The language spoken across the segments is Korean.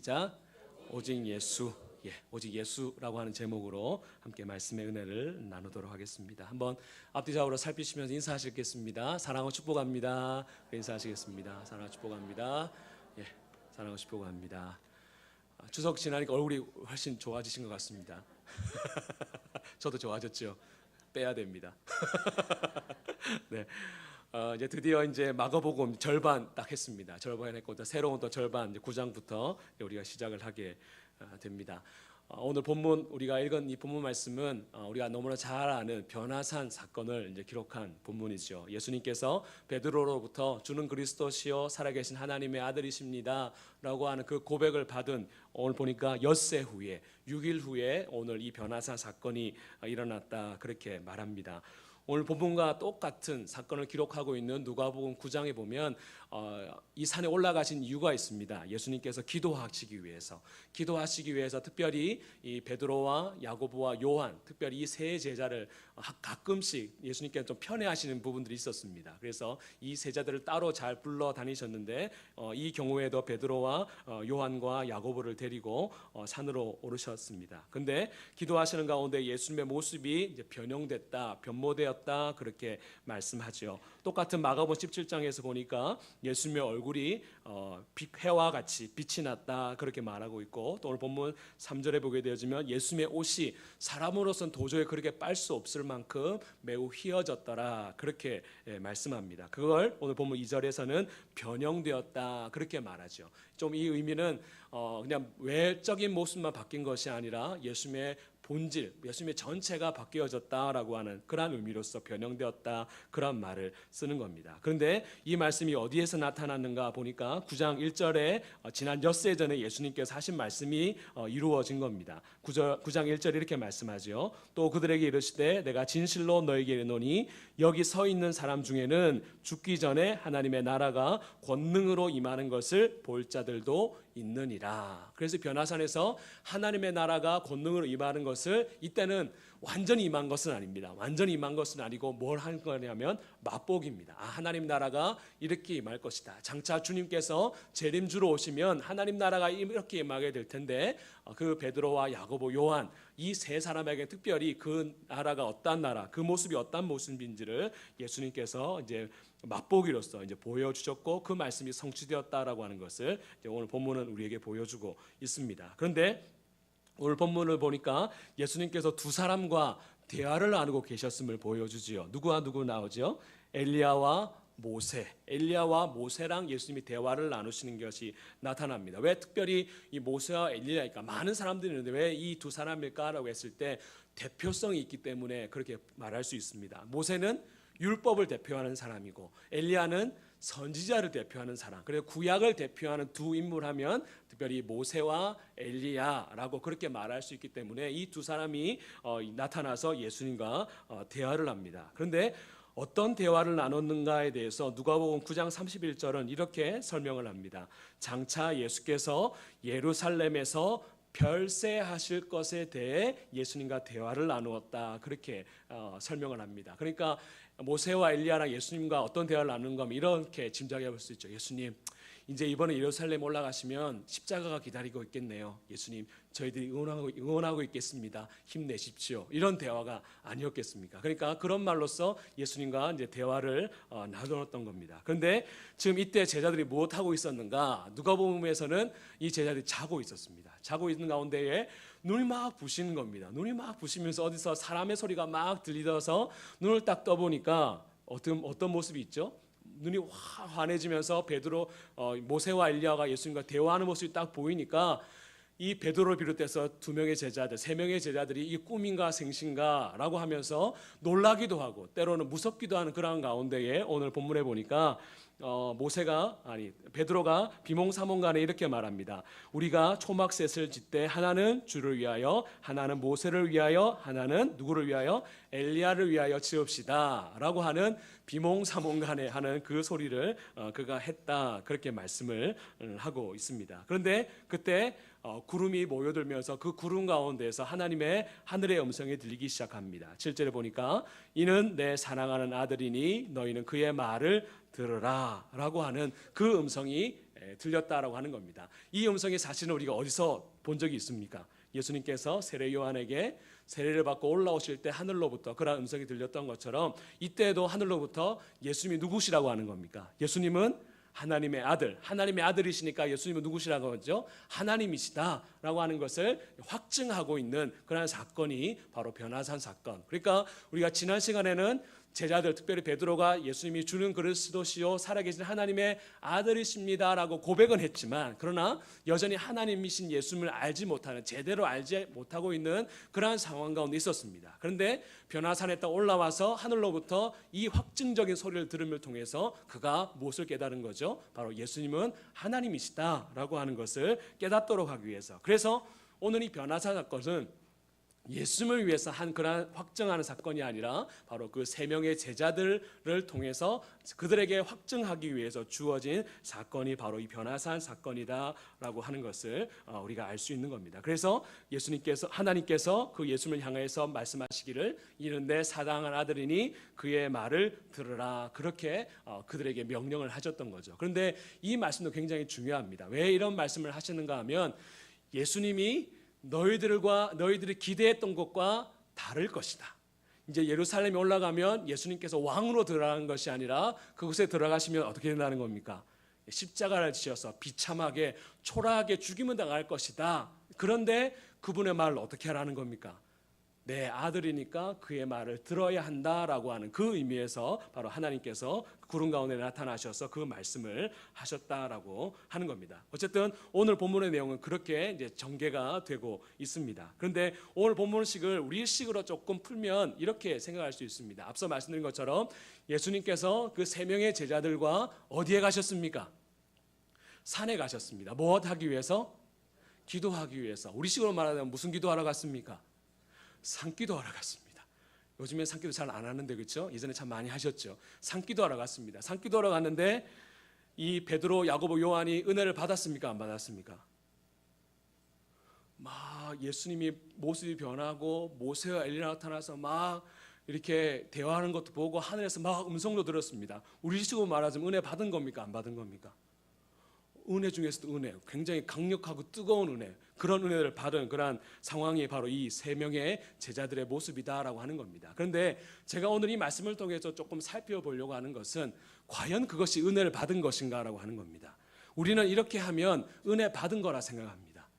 시작. 오직 예수. 오직 예수라고 하는 제목으로 함께 말씀의 은혜를 나누도록 하겠습니다. 한번 앞뒤 좌우로 살피시면서 인사하시겠습니다. 사랑하고 축복합니다. 인사하시겠습니다. 사랑하고 축복합니다. 사랑하고 축복합니다. 추석 지나니까 얼굴이 훨씬 좋아지신 것 같습니다. 저도 좋아졌죠. 빼야 됩니다. 네. 이제 드디어 이제 마가복음 절반 딱 했습니다. 절반 했고 새로운 또 절반 이제 9장부터 우리가 시작을 하게 됩니다. 오늘 본문 우리가 읽은 이 본문 말씀은 우리가 너무나 잘 아는 변화산 사건을 이제 기록한 본문이죠. 예수님께서 베드로로부터 주는 그리스도시요 살아계신 하나님의 아들이십니다라고 하는 그 고백을 받은 오늘 보니까 엿새 후에 6일 후에 오늘 이 변화산 사건이 일어났다 그렇게 말합니다. 오늘 본문과 똑같은 사건을 기록하고 있는 누가복음 9장에 보면 이 산에 올라가신 이유가 있습니다. 예수님께서 기도하시기 위해서 특별히 이 베드로와 야고보와 요한, 특별히 이 세 제자를 가끔씩 예수님께서 좀 편애하시는 부분들이 있었습니다. 그래서 이 제자들을 따로 잘 불러 다니셨는데 이 경우에도 베드로와 요한과 야고보를 데리고 산으로 오르셨습니다. 근데 기도하시는 가운데 예수님의 모습이 이제 변형됐다, 변모되었다 그렇게 말씀하죠. 똑같은 마가복음 17장에서 보니까 예수님의 얼굴이 해와 같이 빛이 났다 그렇게 말하고 있고, 또 오늘 본문 3절에 보게 되어지면 예수님의 옷이 사람으로서는 도저히 그렇게 빨 수 없을 만큼 매우 휘어졌더라 그렇게 말씀합니다. 그걸 오늘 본문 2절에서는 변형되었다 그렇게 말하죠. 좀 이 의미는 그냥 외적인 모습만 바뀐 것이 아니라 예수님의 본질, 예수님의 전체가 바뀌어졌다라고 하는 그런 의미로서 변형되었다 그런 말을 쓰는 겁니다. 그런데 이 말씀이 어디에서 나타났는가 보니까 9장 1절에 지난 엿새 전에 예수님께서 하신 말씀이 이루어진 겁니다. 9장 1절에 이렇게 말씀하죠. 또 그들에게 이르시되 내가 진실로 너에게 이르노니 여기 서 있는 사람 중에는 죽기 전에 하나님의 나라가 권능으로 임하는 것을 볼 자들도 있느니라. 그래서 변화산에서 하나님의 나라가 권능으로 임하는 것을 이때는 완전히 임한 것은 아닙니다. 완전히 임한 것은 아니고 뭘 한 거냐면 맛보기입니다. 하나님 나라가 이렇게 임할 것이다. 장차 주님께서 재림주로 오시면 하나님 나라가 이렇게 임하게 될 텐데 그 베드로와 야고보, 요한 이 세 사람에게 특별히 그 나라가 어떤 나라, 그 모습이 어떤 모습인지를 예수님께서 이제 맛보기로서 이제 보여주셨고 그 말씀이 성취되었다라고 하는 것을 이제 오늘 본문은 우리에게 보여주고 있습니다. 그런데 오늘 본문을 보니까 예수님께서 두 사람과 대화를 나누고 계셨음을 보여주지요. 누구와 누구 나오죠? 엘리야와 모세랑 예수님이 대화를 나누시는 것이 나타납니다. 왜 특별히 이 모세와 엘리야니까 많은 사람들이 있는데 왜 이 두 사람일까라고 했을 때 대표성이 있기 때문에 그렇게 말할 수 있습니다. 모세는 율법을 대표하는 사람이고 엘리야는 선지자를 대표하는 사람. 그래서 구약을 대표하는 두 인물하면 특별히 모세와 엘리야라고 그렇게 말할 수 있기 때문에 이 두 사람이 나타나서 예수님과 대화를 합니다. 그런데 어떤 대화를 나눴는가에 대해서 누가복음 9장 31절은 이렇게 설명을 합니다. 장차 예수께서 예루살렘에서 별세하실 것에 대해 예수님과 대화를 나누었다 그렇게 설명을 합니다. 그러니까 모세와 엘리야랑 예수님과 어떤 대화를 나누는가 하면 이렇게 짐작해 볼 수 있죠. 예수님 이제 이번에 예루살렘 올라가시면 십자가가 기다리고 있겠네요. 예수님 저희들이 응원하고 있겠습니다. 힘내십시오. 이런 대화가 아니었겠습니까? 그러니까 그런 말로써 예수님과 이제 대화를 나눴던 겁니다. 그런데 지금 이때 제자들이 무엇하고 있었는가? 누가복음에서는 이 제자들이 자고 있었습니다. 자고 있는 가운데에 눈이 막 부시는 겁니다. 눈이 막 부시면서 어디서 사람의 소리가 막 들리더서 눈을 딱 떠보니까 어떤 모습이 있죠? 눈이 환해지면서 베드로, 모세와 엘리야가 예수님과 대화하는 모습이 딱 보이니까 이 베드로를 비롯해서 두 명의 제자들, 세 명의 제자들이 이 꿈인가 생신가라고 하면서 놀라기도 하고 때로는 무섭기도 하는 그런 가운데에 오늘 본문에 보니까 베드로가 비몽사몽간에 이렇게 말합니다. 우리가 초막셋을 짓되 하나는 주를 위하여, 하나는 모세를 위하여, 하나는 누구를 위하여? 엘리야를 위하여 지읍시다 라고 하는 비몽사몽간에 하는 그 소리를 그가 했다 그렇게 말씀을 하고 있습니다. 그런데 그때 구름이 모여들면서 그 구름 가운데서 하나님의 하늘의 음성이 들리기 시작합니다. 7절에 보니까 이는 내 사랑하는 아들이니 너희는 그의 말을 들으라 라고 하는 그 음성이 들렸다라고 하는 겁니다. 이 음성이 사실은 우리가 어디서 본 적이 있습니까? 예수님께서 세례 요한에게 세례를 받고 올라오실 때 하늘로부터 그런 음성이 들렸던 것처럼 이때도 하늘로부터 예수님이 누구시라고 하는 겁니까? 예수님은 하나님의 아들, 하나님의 아들이시니까 예수님은 누구시라고 하죠? 하나님이시다라고 하는 것을 확증하고 있는 그런 사건이 바로 변화산 사건. 그러니까 우리가 지난 시간에는 제자들, 특별히 베드로가 예수님이 주는 그리스도시요 살아계신 하나님의 아들이십니다라고 고백은 했지만, 그러나 여전히 하나님이신 예수님을 알지 못하는, 제대로 알지 못하고 있는 그러한 상황 가운데 있었습니다. 그런데 변화산에 딱 올라와서 하늘로부터 이 확증적인 소리를 들음을 통해서 그가 무엇을 깨달은 거죠? 바로 예수님은 하나님이시다라고 하는 것을 깨닫도록 하기 위해서. 그래서 오늘 이 변화산 사건은 예수님을 위해서 한 그런 확증하는 사건이 아니라 바로 그 세 명의 제자들을 통해서 그들에게 확증하기 위해서 주어진 사건이 바로 이 변화산 사건이다라고 하는 것을 우리가 알 수 있는 겁니다. 그래서 하나님께서 그 예수님을 향해서 말씀하시기를 이는 내 사랑하는 아들이니 그의 말을 들으라, 그렇게 그들에게 명령을 하셨던 거죠. 그런데 이 말씀도 굉장히 중요합니다. 왜 이런 말씀을 하시는가 하면 예수님이 너희들이 기대했던 것과 다를 것이다. 이제 예루살렘에 올라가면 예수님께서 왕으로 들어가는 것이 아니라 그곳에 들어가시면 어떻게 된다는 겁니까? 십자가를 지셔서 비참하게 초라하게 죽임을 당할 것이다. 그런데 그분의 말을 어떻게 하라는 겁니까? 내 아들이니까 그의 말을 들어야 한다라고 하는 그 의미에서 바로 하나님께서 구름 가운데 나타나셔서 그 말씀을 하셨다라고 하는 겁니다. 어쨌든 오늘 본문의 내용은 그렇게 이제 전개가 되고 있습니다. 그런데 오늘 본문식을 우리식으로 조금 풀면 이렇게 생각할 수 있습니다. 앞서 말씀드린 것처럼 예수님께서 그 세 명의 제자들과 어디에 가셨습니까? 산에 가셨습니다. 뭐 하기 위해서? 기도하기 위해서. 우리식으로 말하자면 무슨 기도하러 갔습니까? 산기도하러 갔습니다. 요즘엔 산기도 잘 안 하는데 그렇죠? 예전에 참 많이 하셨죠. 산기도하러 갔습니다. 산기도하러 갔는데 이 베드로, 야고보, 요한이 은혜를 받았습니까? 안 받았습니까? 막 예수님이 모습이 변하고 모세와 엘리야가 나타나서 막 이렇게 대화하는 것도 보고 하늘에서 막 음성도 들었습니다. 우리 식으로 말하자면 은혜 받은 겁니까? 안 받은 겁니까? 은혜 중에서도 은혜, 굉장히 강력하고 뜨거운 은혜, 그런 은혜를 받은 그러한 상황이 바로 이 세 명의 제자들의 모습이다라고 하는 겁니다. 그런데 제가 오늘 이 말씀을 통해서 조금 살펴보려고 하는 것은 과연 그것이 은혜를 받은 것인가라고 하는 겁니다. 우리는 이렇게 하면 은혜 받은 거라 생각합니다.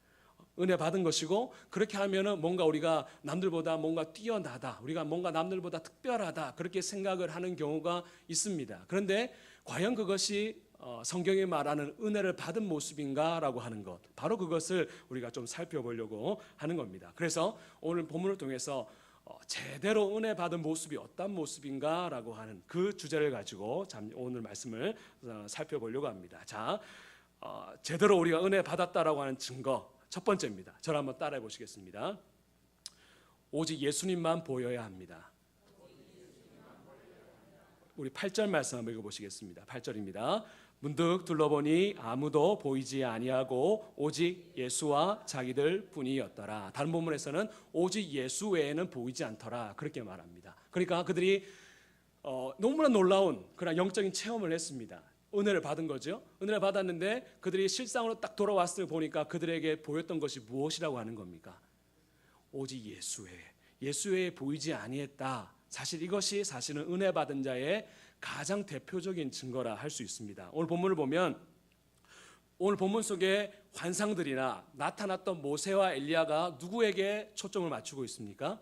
은혜 받은 것이고, 그렇게 하면은 뭔가 우리가 남들보다 뭔가 뛰어나다, 우리가 뭔가 남들보다 특별하다, 그렇게 생각을 하는 경우가 있습니다. 그런데 과연 그것이 성경이 말하는 은혜를 받은 모습인가라고 하는 것, 바로 그것을 우리가 좀 살펴보려고 하는 겁니다. 그래서 오늘 본문을 통해서 제대로 은혜 받은 모습이 어떤 모습인가라고 하는 그 주제를 가지고 오늘 말씀을 살펴보려고 합니다. 자, 제대로 우리가 은혜 받았다라고 하는 증거 첫 번째입니다. 저를 한번 따라해 보시겠습니다. 오직 예수님만 보여야 합니다. 우리 8절 말씀 한번 읽어보시겠습니다. 8절입니다. 문득 둘러보니 아무도 보이지 아니하고 오직 예수와 자기들 뿐이었더라. 다른 본문에서는 오직 예수 외에는 보이지 않더라, 그렇게 말합니다. 그러니까 그들이 너무나 놀라운 그런 영적인 체험을 했습니다. 은혜를 받은 거죠. 은혜를 받았는데 그들이 실상으로 딱 돌아왔을 때 보니까 그들에게 보였던 것이 무엇이라고 하는 겁니까? 오직 예수 외에 보이지 아니했다. 사실 이것이 사실은 은혜 받은 자의 가장 대표적인 증거라 할 수 있습니다. 오늘 본문을 보면 오늘 본문 속에 환상들이나 나타났던 모세와 엘리야가 누구에게 초점을 맞추고 있습니까?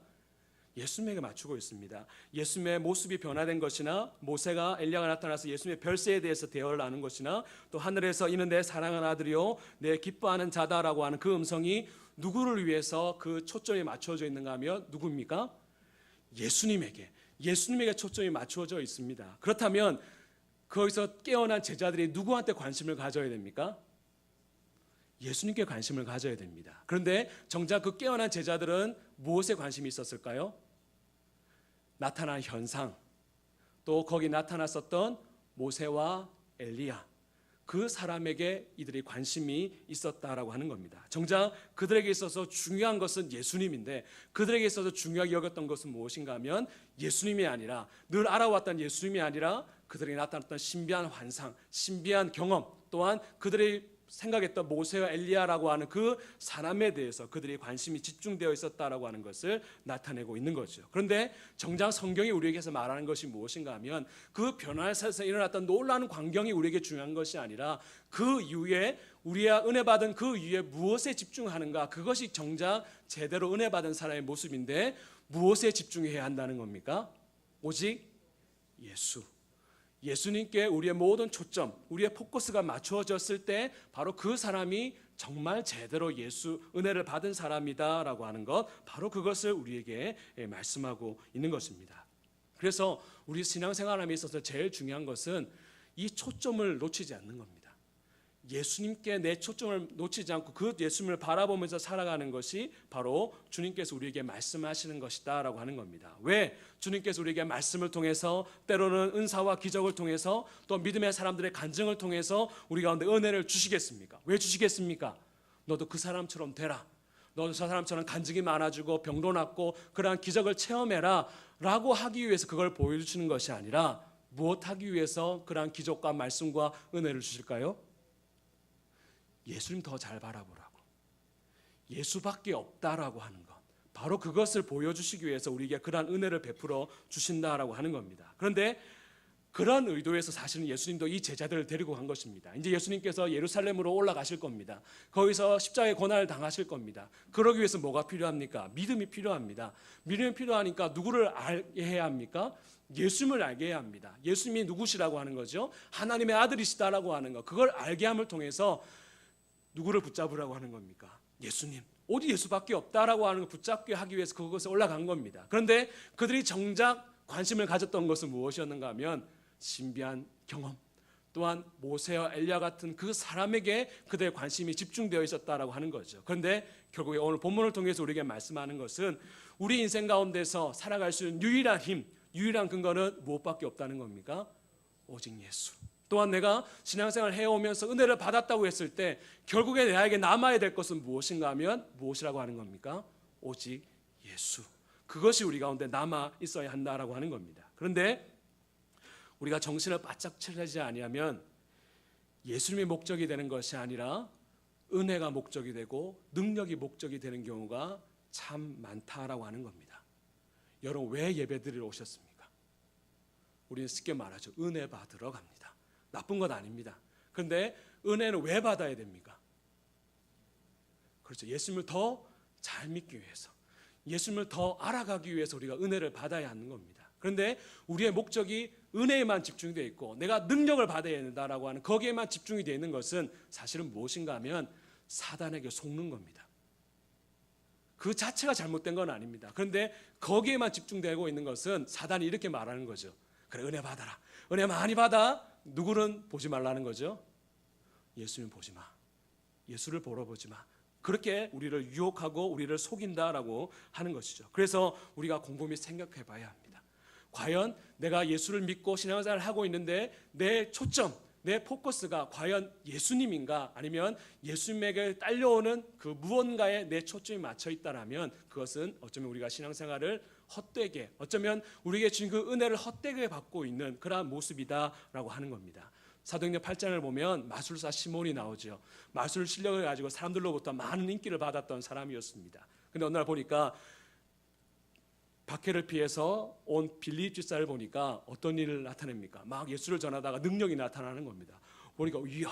예수님에게 맞추고 있습니다. 예수님의 모습이 변화된 것이나 모세가 엘리야가 나타나서 예수님의 별세에 대해서 대화를 나눈 것이나 또 하늘에서 이는 내 사랑하는 아들이요 내 기뻐하는 자다라고 하는 그 음성이 누구를 위해서 그 초점이 맞춰져 있는가 하면 누구입니까? 예수님에게 초점이 맞추어져 있습니다. 그렇다면 거기서 깨어난 제자들이 누구한테 관심을 가져야 됩니까? 예수님께 관심을 가져야 됩니다. 그런데 정작 그 깨어난 제자들은 무엇에 관심이 있었을까요? 나타난 현상, 또 거기 나타났었던 모세와 엘리야, 그 사람에게 이들이 관심이 있었다라고 하는 겁니다. 정작 그들에게 있어서 중요한 것은 예수님인데 그들에게 있어서 중요하게 여겼던 것은 무엇인가 하면 예수님이 아니라, 늘 알아왔던 예수님이 아니라 그들에게 나타났던 신비한 환상, 신비한 경험, 또한 그들이 생각했던 모세와 엘리야라고 하는 그 사람에 대해서 그들이 관심이 집중되어 있었다라고 하는 것을 나타내고 있는 거죠. 그런데 정작 성경이 우리에게서 말하는 것이 무엇인가 하면 그 변화의 사에서 일어났던 놀라운 광경이 우리에게 중요한 것이 아니라 그 이후에 우리가 은혜 받은 그 이후에 무엇에 집중하는가, 그것이 정작 제대로 은혜 받은 사람의 모습인데 무엇에 집중해야 한다는 겁니까? 오직 예수. 예수님께 우리의 모든 초점, 우리의 포커스가 맞추어졌을 때 바로 그 사람이 정말 제대로 예수 은혜를 받은 사람이다라고 하는 것, 바로 그것을 우리에게 말씀하고 있는 것입니다. 그래서 우리 신앙생활에 있어서 제일 중요한 것은 이 초점을 놓치지 않는 겁니다. 예수님께 내 초점을 놓치지 않고 그 예수님을 바라보면서 살아가는 것이 바로 주님께서 우리에게 말씀하시는 것이다 라고 하는 겁니다. 왜? 주님께서 우리에게 말씀을 통해서, 때로는 은사와 기적을 통해서, 또 믿음의 사람들의 간증을 통해서 우리 가운데 은혜를 주시겠습니까? 왜 주시겠습니까? 너도 그 사람처럼 되라, 너도 저 사람처럼 간증이 많아지고 병도 낫고 그러한 기적을 체험해라 라고 하기 위해서 그걸 보여주시는 것이 아니라 무엇하기 위해서 그러한 기적과 말씀과 은혜를 주실까요? 예수님 더 잘 바라보라고, 예수밖에 없다라고 하는 것, 바로 그것을 보여주시기 위해서 우리에게 그러한 은혜를 베풀어 주신다라고 하는 겁니다. 그런데 그런 의도에서 사실은 예수님도 이 제자들을 데리고 간 것입니다. 이제 예수님께서 예루살렘으로 올라가실 겁니다. 거기서 십자가의 고난을 당하실 겁니다. 그러기 위해서 뭐가 필요합니까? 믿음이 필요합니다. 믿음이 필요하니까 누구를 알게 해야 합니까? 예수님을 알게 해야 합니다. 예수님이 누구시라고 하는 거죠? 하나님의 아들이시다라고 하는 것, 그걸 알게 함을 통해서 누구를 붙잡으라고 하는 겁니까? 예수님, 오직 예수밖에 없다라고 하는 걸 붙잡게 하기 위해서 그것에 올라간 겁니다. 그런데 그들이 정작 관심을 가졌던 것은 무엇이었는가 하면 신비한 경험, 또한 모세와 엘리야 같은 그 사람에게 그들의 관심이 집중되어 있었다라고 하는 거죠. 그런데 결국에 오늘 본문을 통해서 우리에게 말씀하는 것은 우리 인생 가운데서 살아갈 수 있는 유일한 힘, 유일한 근거는 무엇밖에 없다는 겁니까? 오직 예수. 또한 내가 신앙생활을 해오면서 은혜를 받았다고 했을 때 결국에 나에게 남아야 될 것은 무엇인가 하면 무엇이라고 하는 겁니까? 오직 예수. 그것이 우리 가운데 남아 있어야 한다라고 하는 겁니다. 그런데 우리가 정신을 바짝 차리지 아니하면 예수님이 목적이 되는 것이 아니라 은혜가 목적이 되고 능력이 목적이 되는 경우가 참 많다라고 하는 겁니다. 여러분, 왜 예배드리러 오셨습니까? 우리는 쉽게 말하죠. 은혜 받으러 갑니다. 나쁜 것 아닙니다. 그런데 은혜는 왜 받아야 됩니까? 그렇죠. 예수님을 더 잘 믿기 위해서, 예수님을 더 알아가기 위해서 우리가 은혜를 받아야 하는 겁니다. 그런데 우리의 목적이 은혜에만 집중되어 있고 내가 능력을 받아야 된다라고 하는 거기에만 집중이 되어 있는 것은 사실은 무엇인가 하면 사단에게 속는 겁니다. 그 자체가 잘못된 건 아닙니다. 그런데 거기에만 집중되고 있는 것은 사단이 이렇게 말하는 거죠. 그래, 은혜 받아라, 은혜 많이 받아. 누구는 보지 말라는 거죠? 예수님 보지 마, 예수를 보러 보지 마. 그렇게 우리를 유혹하고 우리를 속인다라고 하는 것이죠. 그래서 우리가 곰곰이 생각해 봐야 합니다. 과연 내가 예수를 믿고 신앙생활을 하고 있는데 내 초점, 내 포커스가 과연 예수님인가, 아니면 예수님에게 딸려오는 그 무언가에 내 초점이 맞춰 있다라면 그것은 어쩌면 우리가 신앙생활을 헛되게, 어쩌면 우리에게 주신 그 은혜를 헛되게 받고 있는 그러한 모습이다라고 하는 겁니다. 사도행전 8장을 보면 마술사 시몬이 나오죠. 마술 실력을 가지고 사람들로부터 많은 인기를 받았던 사람이었습니다. 그런데 어느 날 보니까 박해를 피해서 온 빌립 집사를 보니까 어떤 일을 나타냅니까? 막 예수를 전하다가 능력이 나타나는 겁니다. 보니까 이야,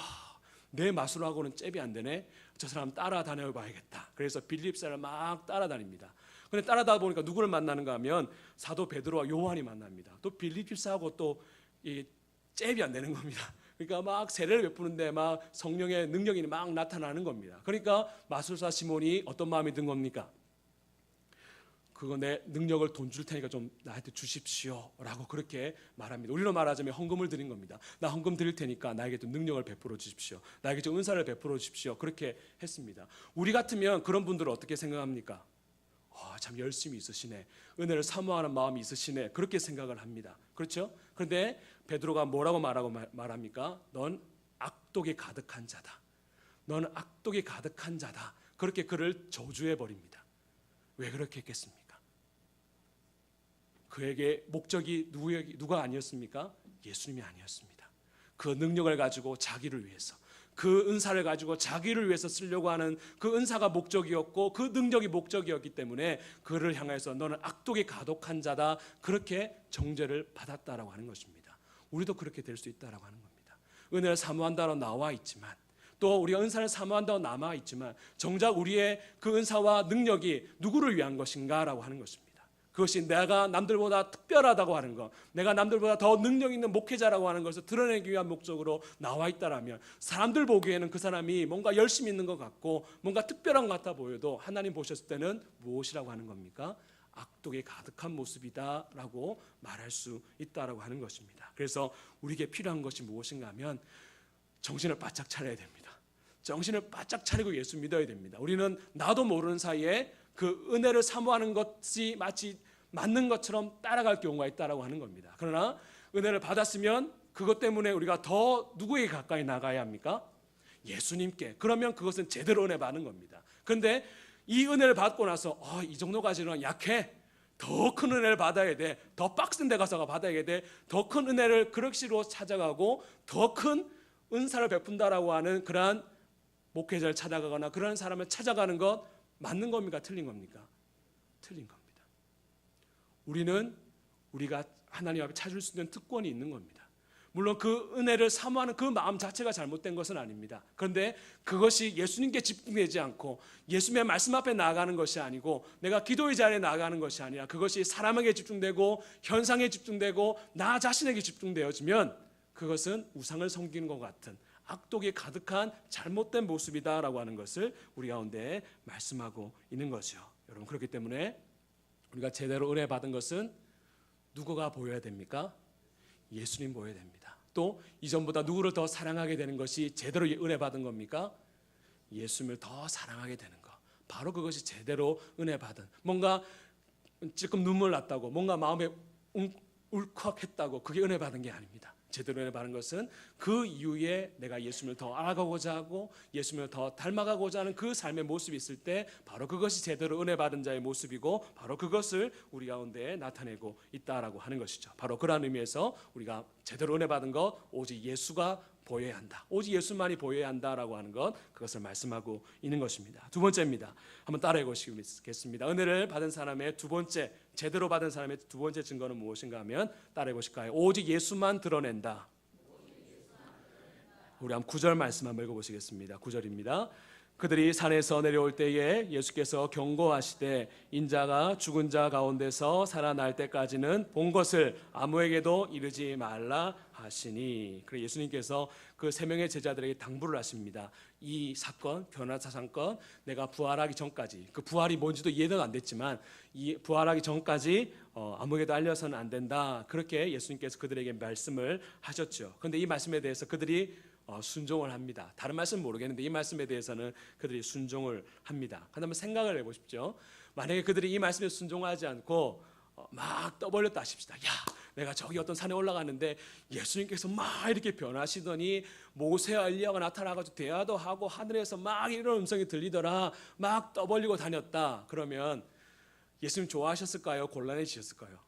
내 마술하고는 잽이 안 되네. 저 사람 따라다녀 봐야겠다. 그래서 빌립 집사를 막 따라다닙니다. 근데 따라다 보니까 누구를 만나는가 하면 사도 베드로와 요한이 만납니다. 또 빌립 집사하고 또 이 잽이 안 되는 겁니다. 그러니까 막 세례를 베푸는데 막 성령의 능력이 막 나타나는 겁니다. 그러니까 마술사 시몬이 어떤 마음이 든 겁니까? 그거 내 능력을 돈 줄 테니까 좀 나한테 주십시오 라고 그렇게 말합니다. 우리로 말하자면 헌금을 드린 겁니다. 나 헌금 드릴 테니까 나에게 좀 능력을 베풀어 주십시오, 나에게 좀 은사를 베풀어 주십시오, 그렇게 했습니다. 우리 같으면 그런 분들을 어떻게 생각합니까? 참 열심히 있으시네, 은혜를 사모하는 마음이 있으시네, 그렇게 생각을 합니다. 그렇죠? 그런데 베드로가 뭐라고 말합니까? 넌 악독이 가득한 자다, 넌 악독이 가득한 자다, 그렇게 그를 저주해 버립니다. 왜 그렇게 했겠습니까? 그에게 목적이 누가 아니었습니까? 예수님이 아니었습니다. 그 능력을 가지고 자기를 위해서, 그 은사를 가지고 자기를 위해서 쓰려고 하는 그 은사가 목적이었고 그 능력이 목적이었기 때문에 그를 향해서 너는 악독이 가독한 자다, 그렇게 정죄를 받았다라고 하는 것입니다. 우리도 그렇게 될 수 있다라고 하는 겁니다. 은혜를 사모한다로 나와 있지만, 또 우리가 은사를 사모한다고 남아 있지만, 정작 우리의 그 은사와 능력이 누구를 위한 것인가라고 하는 것입니다. 그것이 내가 남들보다 특별하다고 하는 것, 내가 남들보다 더 능력 있는 목회자라고 하는 것을 드러내기 위한 목적으로 나와 있다라면, 사람들 보기에는 그 사람이 뭔가 열심히 있는 것 같고 뭔가 특별한 것 같아 보여도 하나님 보셨을 때는 무엇이라고 하는 겁니까? 악독이 가득한 모습이다라고 말할 수 있다라고 하는 것입니다. 그래서 우리에게 필요한 것이 무엇인가 하면 정신을 바짝 차려야 됩니다. 정신을 바짝 차리고 예수 믿어야 됩니다. 우리는 나도 모르는 사이에 그 은혜를 사모하는 것이 마치 맞는 것처럼 따라갈 경우가 있다라고 하는 겁니다. 그러나 은혜를 받았으면 그것 때문에 우리가 더 누구에게 가까이 나가야 합니까? 예수님께. 그러면 그것은 제대로 은혜 받는 겁니다. 그런데 이 은혜를 받고 나서 이 정도까지는 약해, 더 큰 은혜를 받아야 돼, 더 빡센 데 가서 받아야 돼, 더 큰 은혜를 그릇시로 찾아가고 더 큰 은사를 베푼다라고 하는 그러한 목회자를 찾아가거나 그런 사람을 찾아가는 것 맞는 겁니까? 틀린 겁니까? 틀린 겁니다. 우리는 우리가 하나님 앞에 찾을 수 있는 특권이 있는 겁니다. 물론 그 은혜를 사모하는 그 마음 자체가 잘못된 것은 아닙니다. 그런데 그것이 예수님께 집중되지 않고 예수님의 말씀 앞에 나아가는 것이 아니고 내가 기도의 자리에 나아가는 것이 아니라 그것이 사람에게 집중되고 현상에 집중되고 나 자신에게 집중되어지면 그것은 우상을 섬기는 것 같은 악독이 가득한 잘못된 모습이다라고 하는 것을 우리 가운데 말씀하고 있는 거죠. 여러분, 그렇기 때문에 우리가 제대로 은혜 받은 것은 누구가 보여야 됩니까? 예수님 보여야 됩니다. 또 이전보다 누구를 더 사랑하게 되는 것이 제대로 은혜 받은 겁니까? 예수님을 더 사랑하게 되는 것. 바로 그것이 제대로 은혜 받은, 뭔가 지금 눈물 났다고 뭔가 마음에 울컥했다고 그게 은혜 받은 게 아닙니다. 제대로 은혜 받은 것은 그 이후에 내가 예수님을 더 알아가고자 하고 예수님을 더 닮아가고자 하는 그 삶의 모습이 있을 때 바로 그것이 제대로 은혜 받은 자의 모습이고 바로 그것을 우리 가운데 나타내고 있다라고 하는 것이죠. 바로 그런 의미에서 우리가 제대로 은혜 받은 것 오직 예수가 보여야 한다, 오직 예수만이 보여야 한다라고 하는 것, 그것을 말씀하고 있는 것입니다. 두 번째입니다. 한번 따라해 보시겠습니다. 은혜를 받은 사람의 두 번째, 제대로 받은 사람의 두 번째 증거는 무엇인가 하면 따라해 보실까요? 오직 예수만 드러낸다. 우리 한번 9절 말씀 한번 읽어보시겠습니다. 9절입니다. 그들이 산에서 내려올 때에 예수께서 경고하시되 인자가 죽은 자 가운데서 살아날 때까지는 본 것을 아무에게도 이르지 말라 하시니. 그래 예수님께서 그 세 명의 제자들에게 당부를 하십니다. 이 사건, 변화사 사건, 내가 부활하기 전까지, 그 부활이 뭔지도 이해는 안 됐지만 이 부활하기 전까지 아무에게도 알려서는 안 된다. 그렇게 예수님께서 그들에게 말씀을 하셨죠. 그런데 이 말씀에 대해서 그들이 순종을 합니다. 다른 말씀은 모르겠는데 이 말씀에 대해서는 그들이 순종을 합니다. 한번 생각을 해보십시오. 만약에 그들이 이 말씀에 순종하지 않고 막 떠벌렸다 하십시다. 야, 내가 저기 어떤 산에 올라갔는데 예수님께서 막 이렇게 변하시더니 모세와 엘리야가 나타나가지고 대화도 하고 하늘에서 막 이런 음성이 들리더라, 막 떠벌리고 다녔다. 그러면 예수님 좋아하셨을까요? 곤란해지셨을까요?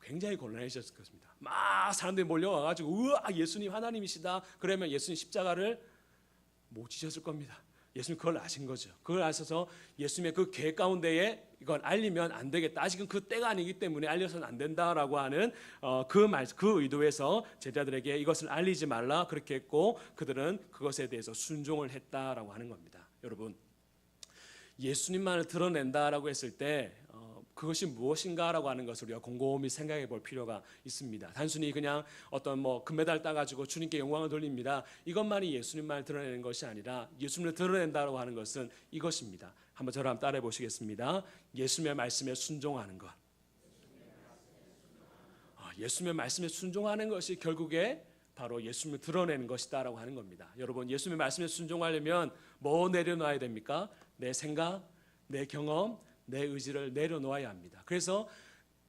굉장히 곤란해지셨을 것입니다. 막 사람들이 몰려와가지고 우와 예수님 하나님이시다 그러면 예수님 십자가를 못 지셨을 겁니다. 예수님 그걸 아신 거죠. 그걸 아셔서 예수님의 그 계획 가운데에 이걸 알리면 안 되겠다, 아직은 그 때가 아니기 때문에 알려서는 안 된다라고 하는 그 의도에서 제자들에게 이것을 알리지 말라 그렇게 했고 그들은 그것에 대해서 순종을 했다라고 하는 겁니다. 여러분, 예수님만을 드러낸다라고 했을 때 그것이 무엇인가라고 하는 것을 우리가 곰곰이 생각해 볼 필요가 있습니다. 단순히 그냥 어떤 금메달 따가지고 주님께 영광을 돌립니다, 이것만이 예수님만을 드러내는 것이 아니라 예수님을 드러낸다라고 하는 것은 이것입니다. 한번 저를 한번 따라해 보시겠습니다. 예수님의 말씀에 순종하는 것. 예수님의 말씀에 순종하는 것이 결국에 바로 예수님을 드러내는 것이다라고 하는 겁니다. 여러분, 예수님의 말씀에 순종하려면 뭐 내려놔야 됩니까? 내 생각, 내 경험, 내 의지를 내려놓아야 합니다. 그래서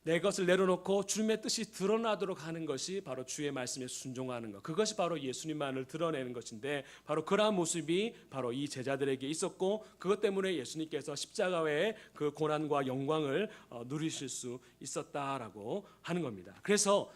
내 것을 내려놓고 주님의 뜻이 드러나도록 하는 것이 바로 주의 말씀에 순종하는 것, 그것이 바로 예수님만을 드러내는 것인데 바로 그러한 모습이 바로 이 제자들에게 있었고 그것 때문에 예수님께서 십자가의 그 고난과 영광을 누리실 수 있었다라고 하는 겁니다. 그래서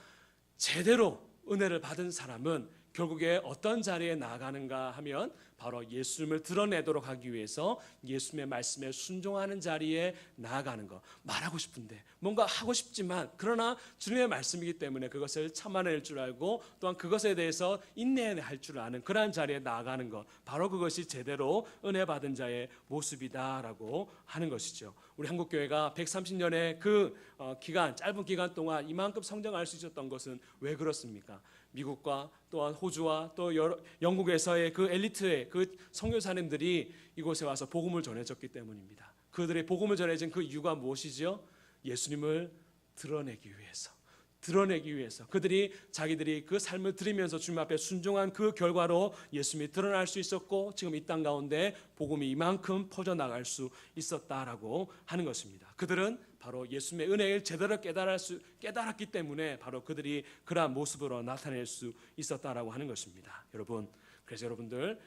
제대로 은혜를 받은 사람은 결국에 어떤 자리에 나아가는가 하면 바로 예수님을 드러내도록 하기 위해서 예수님의 말씀에 순종하는 자리에 나아가는 것. 말하고 싶은데 뭔가 하고 싶지만 그러나 주님의 말씀이기 때문에 그것을 참아낼 줄 알고 또한 그것에 대해서 인내할 줄 아는 그러한 자리에 나아가는 것. 바로 그것이 제대로 은혜 받은 자의 모습이다라고 하는 것이죠. 우리 한국교회가 130년의 그 기간, 짧은 기간 동안 이만큼 성장할 수 있었던 것은 왜 그렇습니까? 미국과 또한 호주와 또 영국에서의 그 엘리트의 그 선교사님들이 이곳에 와서 복음을 전해줬기 때문입니다. 그들의 복음을 전해진 그 이유가 무엇이죠? 예수님을 드러내기 위해서 그들이 자기들이 그 삶을 드리면서 주님 앞에 순종한 그 결과로 예수님이 드러날 수 있었고 지금 이 땅 가운데 복음이 이만큼 퍼져나갈 수 있었다라고 하는 것입니다. 그들은 바로 예수님의 은혜를 제대로 깨달았기 때문에 바로 그들이 그러한 모습으로 나타낼 수 있었다라고 하는 것입니다. 여러분, 그래서 여러분들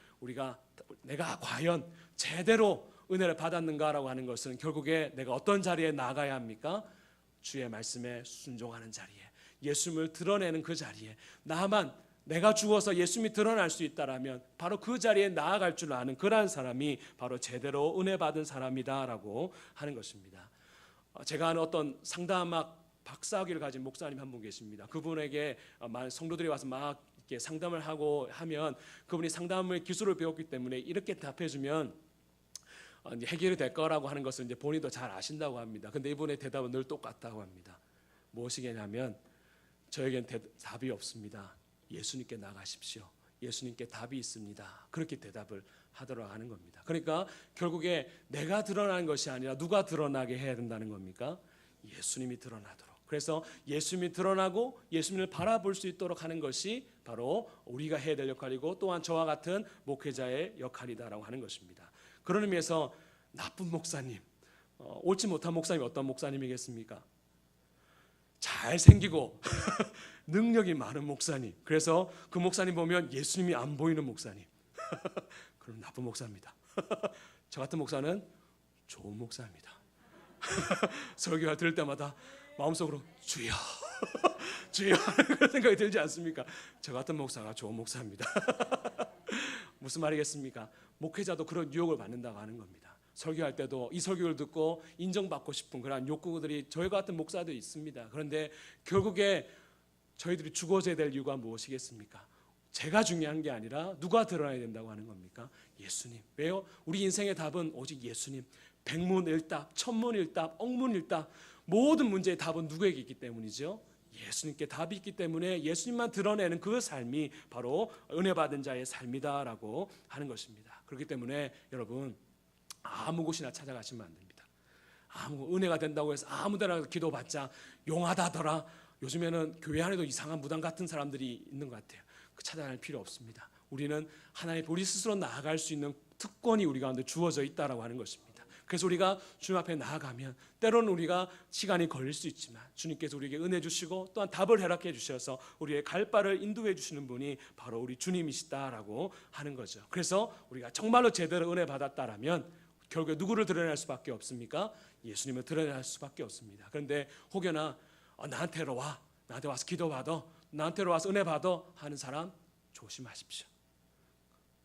내가 과연 제대로 은혜를 받았는가라고 하는 것은 결국에 내가 어떤 자리에 나가야 합니까? 주의 말씀에 순종하는 자리에, 예수님을 드러내는 그 자리에, 내가 죽어서 예수님이 드러날 수 있다라면 바로 그 자리에 나아갈 줄 아는 그러한 사람이 바로 제대로 은혜 받은 사람이다라고 하는 것입니다. 제가 아는 어떤 상담학 박사학위를 가진 목사님 한 분 계십니다. 그분에게 성도들이 와서 막 이렇게 상담을 하면 그분이 상담의 기술을 배웠기 때문에 이렇게 답해주면 해결이 될 거라고 하는 것을 이제 본인도 잘 아신다고 합니다. 근데 이분의 대답은 늘 똑같다고 합니다. 무엇이냐면 저에겐 답이 없습니다. 예수님께 나가십시오. 예수님께 답이 있습니다. 그렇게 대답을 하도록 하는 겁니다. 그러니까 결국에 내가 드러나는 것이 아니라 누가 드러나게 해야 된다는 겁니까? 예수님이 드러나도록. 그래서 예수님이 드러나고 예수님을 바라볼 수 있도록 하는 것이 바로 우리가 해야 될 역할이고 또한 저와 같은 목회자의 역할이다라고 하는 것입니다. 그런 의미에서 나쁜 목사님, 옳지 못한 목사님이 어떤 목사님이겠습니까? 잘생기고 능력이 많은 목사님. 그래서 그 목사님 보면 예수님이 안 보이는 목사님. 그럼 나쁜 목사입니다. 저 같은 목사는 좋은 목사입니다. 설교를 들을 때마다 마음속으로 주여 주여 그런 생각이 들지 않습니까? 저 같은 목사가 좋은 목사입니다. 무슨 말이겠습니까? 목회자도 그런 유혹을 받는다고 하는 겁니다. 설교할 때도 이 설교를 듣고 인정받고 싶은 그런 욕구들이 저희 같은 목사도 있습니다. 그런데 결국에 저희들이 죽어져야 될 이유가 무엇이겠습니까? 제가 중요한 게 아니라 누가 드러나야 된다고 하는 겁니까? 예수님. 왜요? 우리 인생의 답은 오직 예수님. 백문일답, 천문일답, 억문일답 모든 문제의 답은 누구에게 있기 때문이죠? 예수님께 답이 있기 때문에 예수님만 드러내는 그 삶이 바로 은혜 받은 자의 삶이다라고 하는 것입니다. 그렇기 때문에 여러분 아무 곳이나 찾아가시면 안 됩니다. 아무 은혜가 된다고 해서 아무 데나 기도받자 용하다더라. 요즘에는 교회 안에도 이상한 무당 같은 사람들이 있는 것 같아요. 찾아갈 필요 없습니다. 우리는 하나님 우리 스스로 나아갈 수 있는 특권이 우리 가운데 주어져 있다라고 하는 것입니다. 그래서 우리가 주님 앞에 나아가면 때로는 우리가 시간이 걸릴 수 있지만 주님께서 우리에게 은혜 주시고 또한 답을 허락해 주셔서 우리의 갈 바를 인도해 주시는 분이 바로 우리 주님이시다라고 하는 거죠. 그래서 우리가 정말로 제대로 은혜 받았다라면 결국에 누구를 드러낼 수밖에 없습니까? 예수님을 드러낼 수밖에 없습니다. 그런데 혹여나 나한테로 와, 나한테 와서 기도받아, 나한테로 와서 은혜 받아 하는 사람 조심하십시오.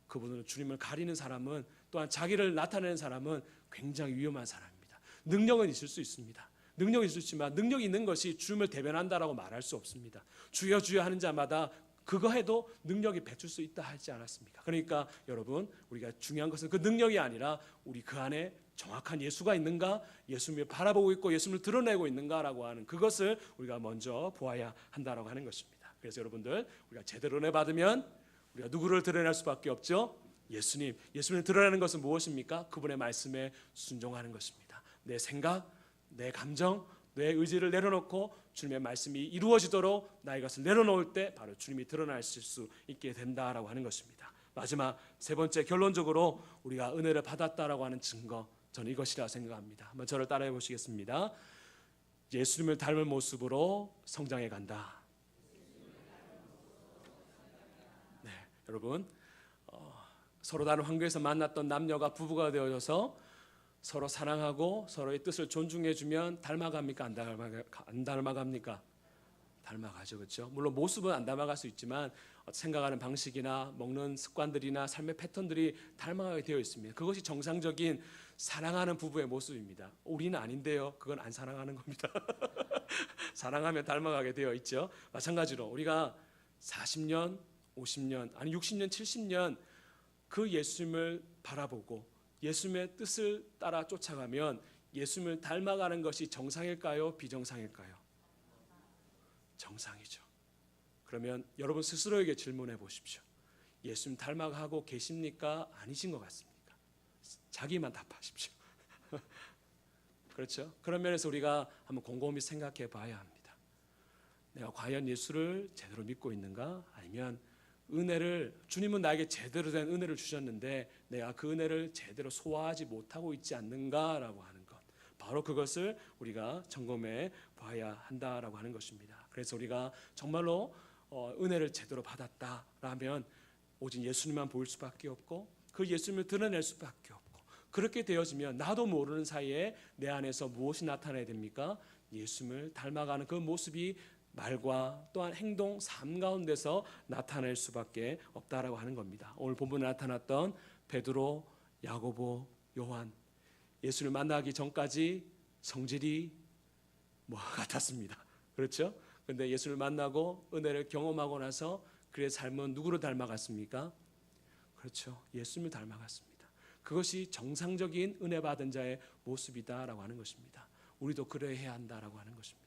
그분은 주님을 가리는 사람은 또한 자기를 나타내는 사람은 굉장히 위험한 사람입니다. 능력은 있을 수 있습니다. 능력이 있을 수 있지만 능력이 있는 것이 주님을 대변한다라고 말할 수 없습니다. 주여 주여 하는 자마다 그거 해도 능력이 배출 수 있다 하지 않았습니까? 그러니까 여러분 우리가 중요한 것은 그 능력이 아니라 우리 그 안에 정확한 예수가 있는가, 예수님을 바라보고 있고 예수님을 드러내고 있는가라고 하는 그것을 우리가 먼저 보아야 한다라고 하는 것입니다. 그래서 여러분들 우리가 제대로 은혜 받으면 우리가 누구를 드러낼 수밖에 없죠? 예수님. 예수님을 드러내는 것은 무엇입니까? 그분의 말씀에 순종하는 것입니다. 내 생각, 내 감정, 내 의지를 내려놓고 주님의 말씀이 이루어지도록 나의 것을 내려놓을 때 바로 주님이 드러나실 수 있게 된다라고 하는 것입니다. 마지막 세 번째 결론적으로 우리가 은혜를 받았다라고 하는 증거, 저는 이것이라 생각합니다. 한번 저를 따라해 보시겠습니다. 예수님을 닮은 모습으로 성장해 간다. 네, 여러분 서로 다른 환경에서 만났던 남녀가 부부가 되어져서 서로 사랑하고 서로의 뜻을 존중해주면 닮아갑니까? 안 닮아갑니까? 닮아가죠. 그렇죠? 물론 모습은 안 닮아갈 수 있지만 생각하는 방식이나 먹는 습관들이나 삶의 패턴들이 닮아가게 되어 있습니다. 그것이 정상적인 사랑하는 부부의 모습입니다. 우리는 아닌데요. 그건 안 사랑하는 겁니다. 사랑하면 닮아가게 되어 있죠. 마찬가지로 우리가 40년, 50년, 아니 60년, 70년 그 예수님을 바라보고 예수님의 뜻을 따라 쫓아가면 예수님을 닮아가는 것이 정상일까요? 비정상일까요? 정상이죠. 그러면 여러분 스스로에게 질문해 보십시오. 예수님 닮아가고 계십니까? 아니신 것 같습니까? 자기만 답하십시오. 그렇죠? 그런 면에서 우리가 한번 곰곰이 생각해 봐야 합니다. 내가 과연 예수를 제대로 믿고 있는가? 아니면 은혜를, 주님은 나에게 제대로 된 은혜를 주셨는데 내가 그 은혜를 제대로 소화하지 못하고 있지 않는가라고 하는 것, 바로 그것을 우리가 점검해 봐야 한다라고 하는 것입니다. 그래서 우리가 정말로 은혜를 제대로 받았다라면 오직 예수님만 보일 수밖에 없고 그 예수님을 드러낼 수밖에 없고, 그렇게 되어지면 나도 모르는 사이에 내 안에서 무엇이 나타나야 됩니까? 예수님을 닮아가는 그 모습이 말과 또한 행동, 삶 가운데서 나타날 수밖에 없다라고 하는 겁니다. 오늘 본문에 나타났던 베드로, 야고보, 요한, 예수를 만나기 전까지 성질이 같았습니다. 그렇죠? 그런데 예수를 만나고 은혜를 경험하고 나서 그의 삶은 누구를 닮아갔습니까? 그렇죠. 예수님을 닮아갔습니다. 그것이 정상적인 은혜 받은 자의 모습이다라고 하는 것입니다. 우리도 그래야 한다라고 하는 것입니다.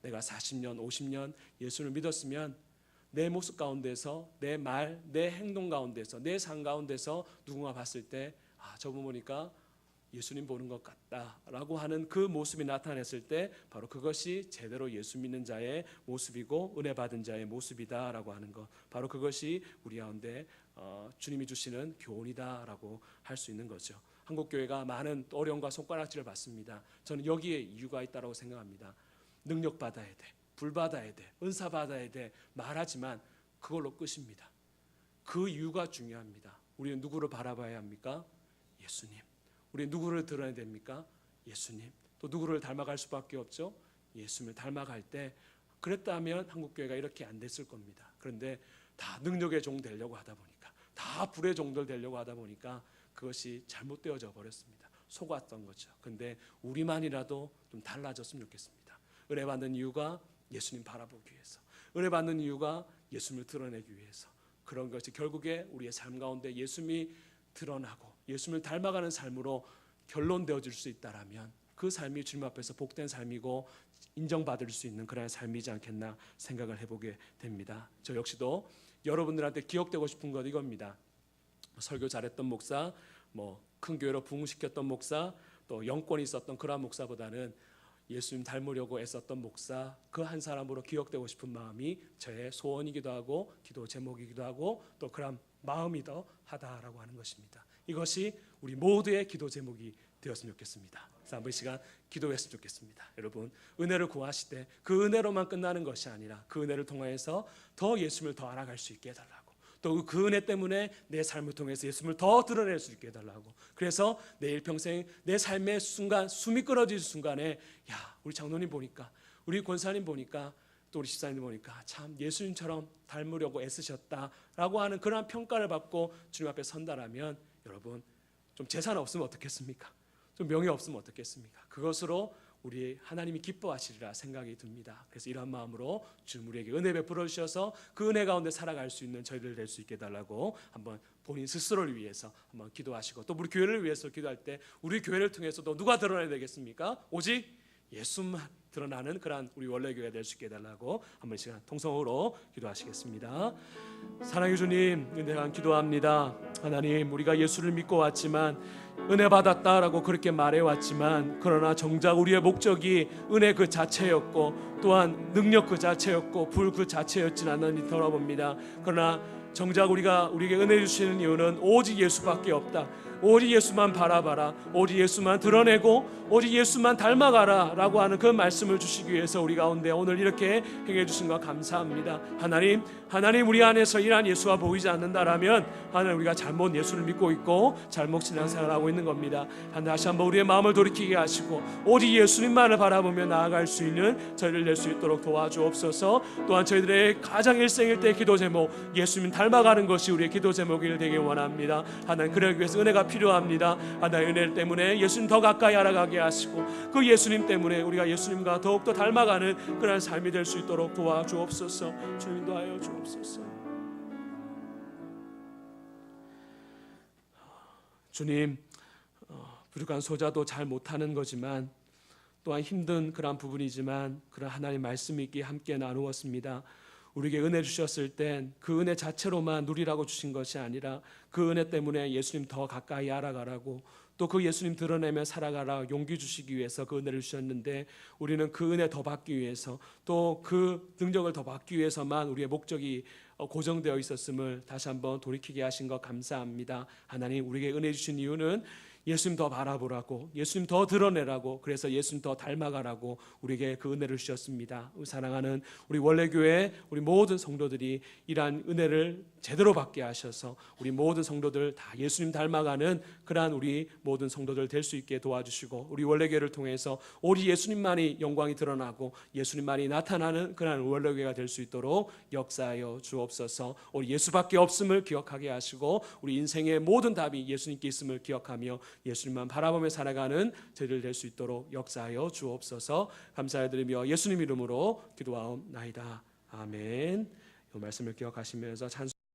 내가 40년, 50년 예수를 믿었으면 내 모습 가운데서, 내 말, 내 행동 가운데서, 내 삶 가운데서 누군가 봤을 때 저분 보니까 예수님 보는 것 같다라고 하는 그 모습이 나타났을 때 바로 그것이 제대로 예수 믿는 자의 모습이고 은혜 받은 자의 모습이다라고 하는 것, 바로 그것이 우리 가운데 주님이 주시는 교훈이다라고 할 수 있는 거죠. 한국교회가 많은 어려움과 손가락질을 받습니다. 저는 여기에 이유가 있다고 생각합니다. 능력 받아야 돼, 불 받아야 돼, 은사 받아야 돼 말하지만 그걸로 끝입니다. 그 이유가 중요합니다. 우리는 누구를 바라봐야 합니까? 예수님. 우리 누구를 드러내야 됩니까? 예수님. 또 누구를 닮아갈 수밖에 없죠? 예수님을 닮아갈 때, 그랬다면 한국교회가 이렇게 안 됐을 겁니다. 그런데 다 능력의 종 되려고 하다 보니까, 다 불의 종들 되려고 하다 보니까 그것이 잘못되어져 버렸습니다. 속았던 거죠. 그런데 우리만이라도 좀 달라졌으면 좋겠습니다. 은혜 받는 이유가 예수님 바라보기 위해서, 은혜 받는 이유가 예수님을 드러내기 위해서, 그런 것이 결국에 우리의 삶 가운데 예수님이 드러나고 예수님을 닮아가는 삶으로 결론되어질 수 있다라면 그 삶이 주님 앞에서 복된 삶이고 인정받을 수 있는 그런 삶이지 않겠나 생각을 해보게 됩니다. 저 역시도 여러분들한테 기억되고 싶은 것 이겁니다. 설교 잘했던 목사, 큰 교회로 부흥시켰던 목사, 또 영권이 있었던 그런 목사보다는 예수님 닮으려고 애썼던 목사, 그 한 사람으로 기억되고 싶은 마음이 저의 소원이기도 하고 기도 제목이기도 하고 또 그런 마음이 더 하다라고 하는 것입니다. 이것이 우리 모두의 기도 제목이 되었으면 좋겠습니다. 그래서 한번 이 시간 기도했으면 좋겠습니다. 여러분, 은혜를 구하실 때 그 은혜로만 끝나는 것이 아니라 그 은혜를 통해서 더 예수님을 더 알아갈 수 있게 해달라고, 또 그 은혜 때문에 내 삶을 통해서 예수님을 더 드러낼 수 있게 해달라고. 그래서 내일 평생 내 삶의 순간, 숨이 끊어질 순간에 우리 장로님 보니까, 우리 권사님 보니까, 또 우리 집사님 보니까 참 예수님처럼 닮으려고 애쓰셨다라고 하는 그런 평가를 받고 주님 앞에 선다라면, 여러분 좀 재산 없으면 어떻겠습니까? 좀 명예 없으면 어떻겠습니까? 그것으로 우리 하나님이 기뻐하시리라 생각이 듭니다. 그래서 이러한 마음으로 주님 우리에게 은혜 베풀어 주셔서 그 은혜 가운데 살아갈 수 있는 저희들 될 수 있게 해달라고 한번 본인 스스로를 위해서 한번 기도하시고, 또 우리 교회를 위해서 기도할 때 우리 교회를 통해서도 누가 드러나야 되겠습니까? 오직 예수만 드러나는 그러한 우리 원래 교회가 될 수 있게 해달라고 한번 이 시간 통성으로 기도하시겠습니다. 사랑해 주님, 은혜한 기도합니다. 하나님, 우리가 예수를 믿고 왔지만, 은혜 받았다라고 그렇게 말해왔지만, 그러나 정작 우리의 목적이 은혜 그 자체였고 또한 능력 그 자체였고 불 그 자체였지는 않으니 돌아봅니다. 그러나 정작 우리에게 은혜 주시는 이유는 오직 예수밖에 없다. 오직 예수만 바라봐라, 오직 예수만 드러내고 오직 예수만 닮아가라 라고 하는 그 말씀을 주시기 위해서 우리 가운데 오늘 이렇게 행해 주신 것 감사합니다. 하나님 우리 안에서 이러한 예수가 보이지 않는다라면 하나님 우리가 잘못 예수를 믿고 있고 잘못 신앙생활을 하고 있는 겁니다. 다시 한번 우리의 마음을 돌이키게 하시고 오직 예수님만을 바라보며 나아갈 수 있는 저희를 낼 수 있도록 도와주옵소서. 또한 저희들의 가장 일생일대 기도 제목, 예수님 닮아가는 것이 우리의 기도 제목이 되길 원합니다. 하나님 그러기 위해서 은혜가 필요합니다. 하나님 은혜 때문에 예수님 더 가까이 알아가게 하시고 그 예수님 때문에 우리가 예수님과 더욱더 닮아가는 그런 삶이 될 수 있도록 도와주옵소서. 주님 인도하여 주옵소서. 주님, 부족한 소자도 잘 못하는 거지만 또한 힘든 그런 부분이지만 그런 하나님 말씀이 있기에 함께 나누었습니다. 우리에게 은혜 주셨을 땐 그 은혜 자체로만 누리라고 주신 것이 아니라 그 은혜 때문에 예수님 더 가까이 알아가라고, 또 그 예수님 드러내며 살아가라 용기 주시기 위해서 그 은혜를 주셨는데, 우리는 그 은혜 더 받기 위해서 또 그 능력을 더 받기 위해서만 우리의 목적이 고정되어 있었음을 다시 한번 돌이키게 하신 것 감사합니다. 하나님 우리에게 은혜 주신 이유는 예수님 더 바라보라고, 예수님 더 드러내라고, 그래서 예수님 더 닮아가라고 우리에게 그 은혜를 주셨습니다. 사랑하는 우리 원래교회 우리 모든 성도들이 이러한 은혜를 제대로 받게 하셔서 우리 모든 성도들 다 예수님 닮아가는 그러한 우리 모든 성도들 될 수 있게 도와주시고, 우리 원래교회를 통해서 오직 예수님만이 영광이 드러나고 예수님만이 나타나는 그러한 원래교회가 될 수 있도록 역사하여 주옵소서. 우리 예수밖에 없음을 기억하게 하시고 우리 인생의 모든 답이 예수님께 있음을 기억하며 예수님만 바라보며 살아가는 저희들 될 수 있도록 역사하여 주옵소서. 감사드리며 예수님 이름으로 기도하옵나이다. 아멘. 이 말씀을 기억하시면서 찬송